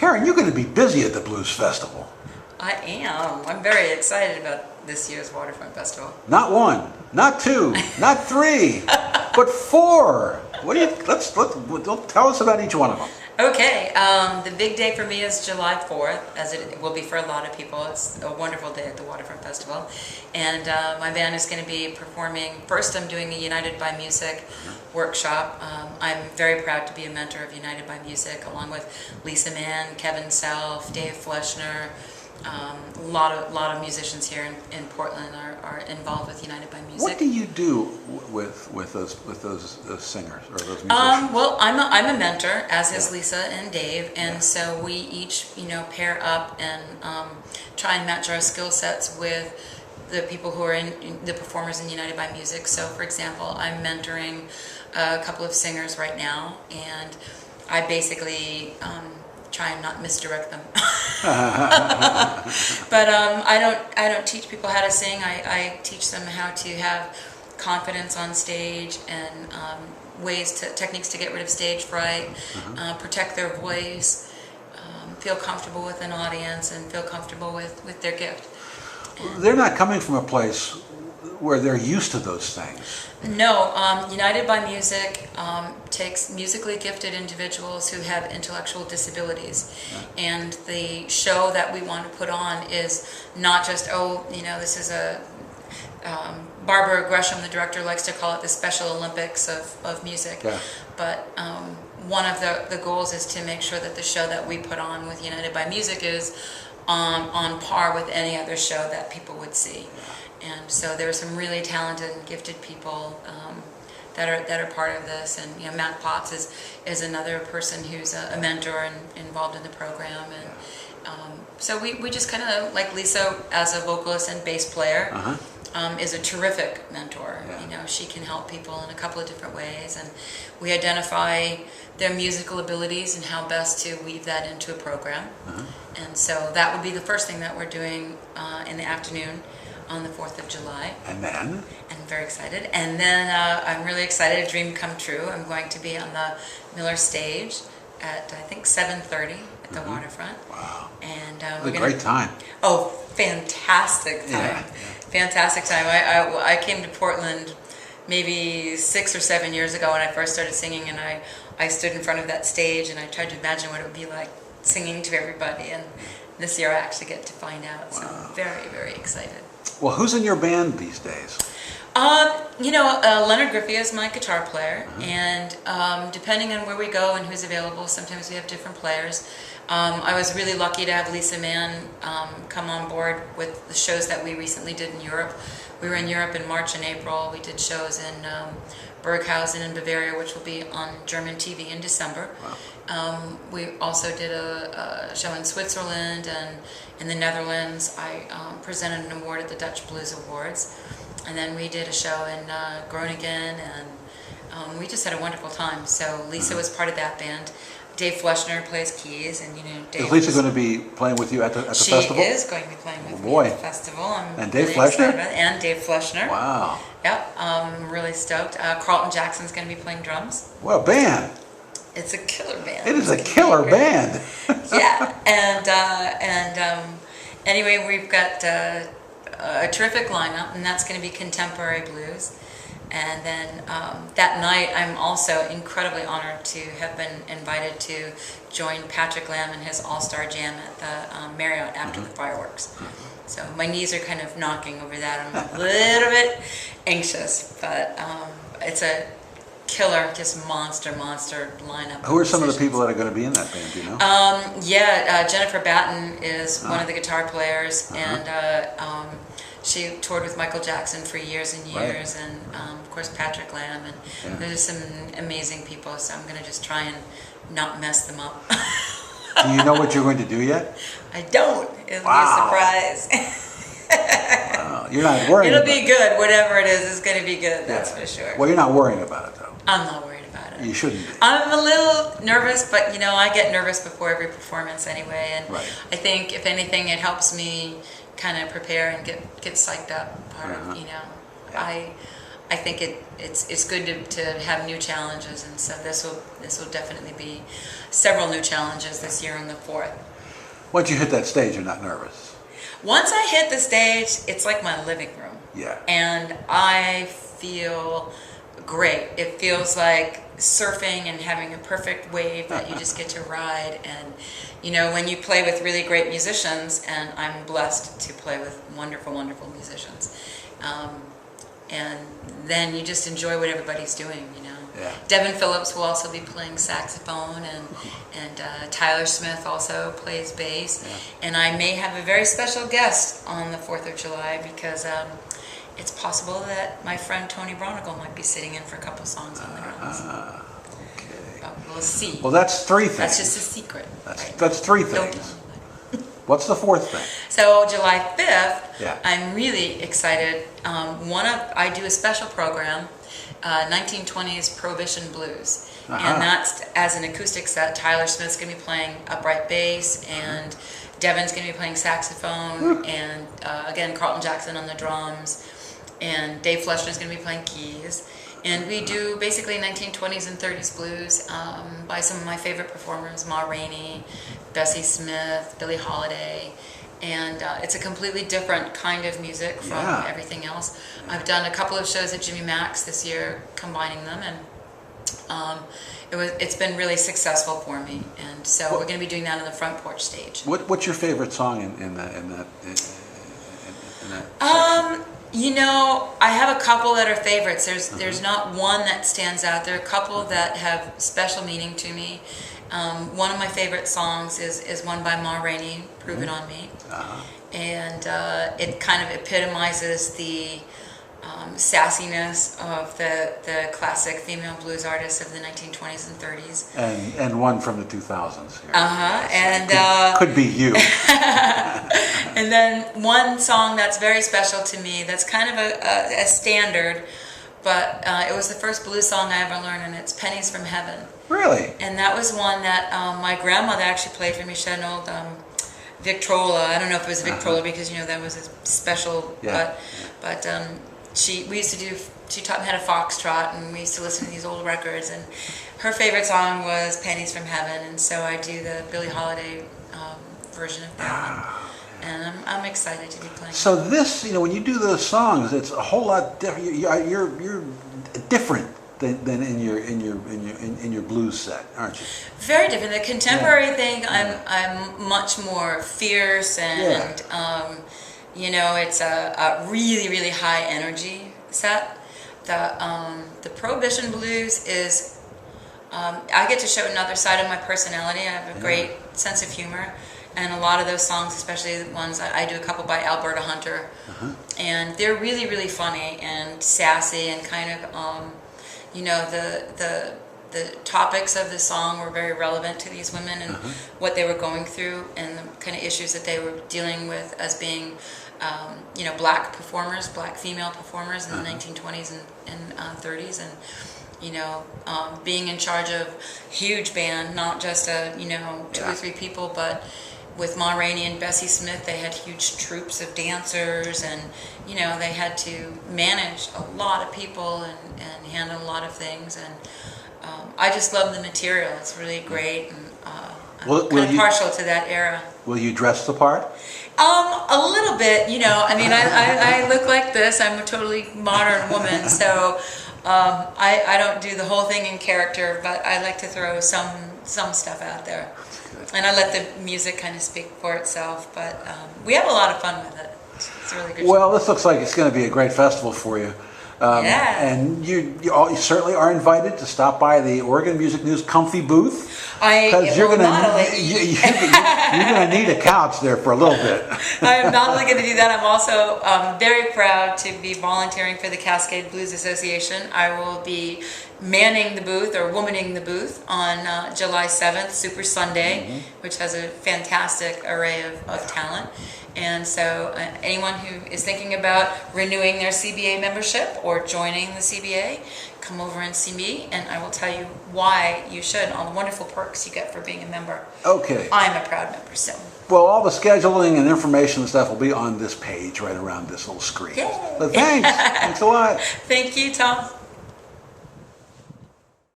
Karen, you're going to be busy at the Blues Festival. I am. I'm very excited about this year's Waterfront Festival. Not one, not two, not three, but four. What do you? Let's tell us about each one of them. Okay, the big day for me is July 4th, as it will be for a lot of people. It's a wonderful day at the Waterfront Festival. And my band is going to be performing. First, I'm doing a United by Music workshop. I'm very proud to be a mentor of United by Music, along with Lisa Mann, Kevin Self, Dave Fleschner. A lot of musicians here in Portland are involved with United by Music. What do you do with those singers or those musicians? Well, I'm a mentor, as is Lisa and Dave, and so we each pair up and try and match our skill sets with the people who are in the performers in United by Music. So, for example, I'm mentoring a couple of singers right now, and I basically try and not misdirect them. But I don't teach people how to sing. I teach them how to have confidence on stage and techniques to get rid of stage fright, protect their voice, feel comfortable with an audience, and feel comfortable with their gift. They're not coming from a place where they're used to those things. No, United by Music takes musically gifted individuals who have intellectual disabilities, and the show that we want to put on is not just, this is a Barbara Gresham, the director, likes to call it the Special Olympics of music, but one of the goals is to make sure that the show that we put on with United by Music is on par with any other show that people would see. And so there are some really talented and gifted people that are part of this, and Matt Potts is another person who's a mentor and involved in the program, and so we just kind of, like Lisa as a vocalist and bass player, is a terrific mentor. She can help people in a couple of different ways, and we identify their musical abilities and how best to weave that into a program. And so that would be the first thing that we're doing in the afternoon on the 4th of July. And then? I'm very excited. And then I'm really excited, a dream come true. I'm going to be on the Miller stage at, I think, 7:30 at the Waterfront. Wow. And a great time. Oh, fantastic time. Fantastic time. I came to Portland maybe 6 or 7 years ago when I first started singing, and I stood in front of that stage and I tried to imagine what it would be like singing to everybody. And this year I actually get to find out. So I'm very, very excited. Well, who's in your band these days? Leonard Griffey is my guitar player, and depending on where we go and who's available, sometimes we have different players. I was really lucky to have Lisa Mann come on board with the shows that we recently did in Europe. We were in Europe in March and April. We did shows in Berghausen in Bavaria, which will be on German TV in December. We also did a show in Switzerland, and in the Netherlands I presented an award at the Dutch Blues Awards, and then we did a show in Groningen, and we just had a wonderful time. So Lisa was part of that band. Dave Fleschner plays keys, and Dave. Is Lisa going to be playing with you at the festival? She is going to be playing with me at the festival. And Dave Fleschner? And Dave Fleschner. Wow. Yep, I'm really stoked. Carlton Jackson's going to be playing drums. Well, band. It's a killer band. It is a killer band. Yeah, and anyway, we've got a terrific lineup, and that's going to be contemporary blues. And then that night, I'm also incredibly honored to have been invited to join Patrick Lamb in his All-Star Jam at the Marriott after the fireworks. So my knees are kind of knocking over that. I'm a little bit anxious, but it's a killer, just monster lineup. Who are some of the people that are going to be in that band, do you know? Jennifer Batten is one of the guitar players, and she toured with Michael Jackson for years and years, and of course Patrick Lamb, and there's some amazing people, so I'm going to just try and not mess them up. Do you know what you're going to do yet? I don't. It'll be a surprise. Wow. You're not worried It'll be good. Whatever it is, it's going to be good, that's for sure. Well, you're not worrying about it, though. I'm not worried about it. You shouldn't be. I'm a little nervous, but I get nervous before every performance anyway, and I think if anything it helps me kind of prepare and get psyched up. I think it's good to have new challenges, and so this will definitely be several new challenges this year on the 4th. Once you hit that stage, you're not nervous. Once I hit the stage, it's like my living room. Yeah. And I feel great. It feels like surfing and having a perfect wave that you just get to ride. And, you know, when you play with really great musicians, and I'm blessed to play with wonderful, wonderful musicians, and then you just enjoy what everybody's doing, you know. Yeah. Devin Phillips will also be playing saxophone, and Tyler Smith also plays bass. Yeah. And I may have a very special guest on the 4th of July because it's possible that my friend Tony Bronigal might be sitting in for a couple songs on the drums. Okay. But we'll see. Well, that's 3 things. That's just a secret. Right? That's 3 Don't things. tell anybody. What's the 4th thing? So July 5th, Yeah. I'm really excited. I do a special program, 1920s Prohibition Blues. Uh-huh. And that's as an acoustic set. Tyler Smith's going to be playing upright bass, and Devin's going to be playing saxophone, and again, Carlton Jackson on the drums, and Dave Fleschner's going to be playing keys. And we do basically 1920s and 30s blues by some of my favorite performers, Ma Rainey, Bessie Smith, Billie Holiday. And it's a completely different kind of music from everything else. I've done a couple of shows at Jimmy Mac's this year, combining them, and it's been really successful for me. And so we're going to be doing that on the front porch stage. What's your favorite song in that section? You know, I have a couple that are favorites. There's not one that stands out. There are a couple that have special meaning to me. One of my favorite songs is one by Ma Rainey, Prove It On Me. And it kind of epitomizes the sassiness of the classic female blues artists of the 1920s and 30s. And one from the 2000s. Here. And could be you. And then one song that's very special to me, that's kind of a standard, but it was the first blues song I ever learned, and it's Pennies from Heaven. Really? And that was one that my grandmother actually played for me. She had an old Victrola. I don't know if it was a Victrola because, you know, that was a special, but she taught me how to foxtrot, and we used to listen to these old records, and her favorite song was Pennies from Heaven, and so I do the Billie Holiday version of that one. And I'm excited to be playing. So this, you know, when you do those songs, it's a whole lot different. You're different than in your blues set, aren't you? Very different. The contemporary thing, I'm much more fierce, and you know, it's a really, really high energy set. The Prohibition Blues is I get to show another side of my personality. I have a great sense of humor. And a lot of those songs, especially the ones I do a couple by Alberta Hunter, and they're really, really funny and sassy, and kind of, you know, the topics of the song were very relevant to these women and what they were going through, and the kind of issues that they were dealing with as being, you know, black female performers in the 1920s and 30s, and you know, being in charge of a huge band, not just you know, 2 or 3 people, but with Ma Rainey and Bessie Smith, they had huge troops of dancers, and you know, they had to manage a lot of people and handle a lot of things, and I just love the material. It's really great, and I'm kind of partial to that era. Will you dress the part? A little bit, you know. I mean, I look like this. I'm a totally modern woman, so I don't do the whole thing in character, but I like to throw some stuff out there. And I let the music kind of speak for itself, but we have a lot of fun with it. It's a really good show. Well, this looks like it's going to be a great festival for you. And you certainly are invited to stop by the Oregon MusicNews comfy booth. Because you're going to need a couch there for a little bit. I am not only going to do that, I'm also very proud to be volunteering for the Cascade Blues Association. I will be manning the booth, or womaning the booth, on July 7th, Super Sunday, which has a fantastic array of talent. And so anyone who is thinking about renewing their CBA membership or joining the CBA, come over and see me, and I will tell you why you should, all the wonderful perks you get for being a member. Okay. I'm a proud member, so. Well, all the scheduling and information and stuff will be on this page right around this little screen. Yay. So thanks. Thanks a lot. Thank you, Tom.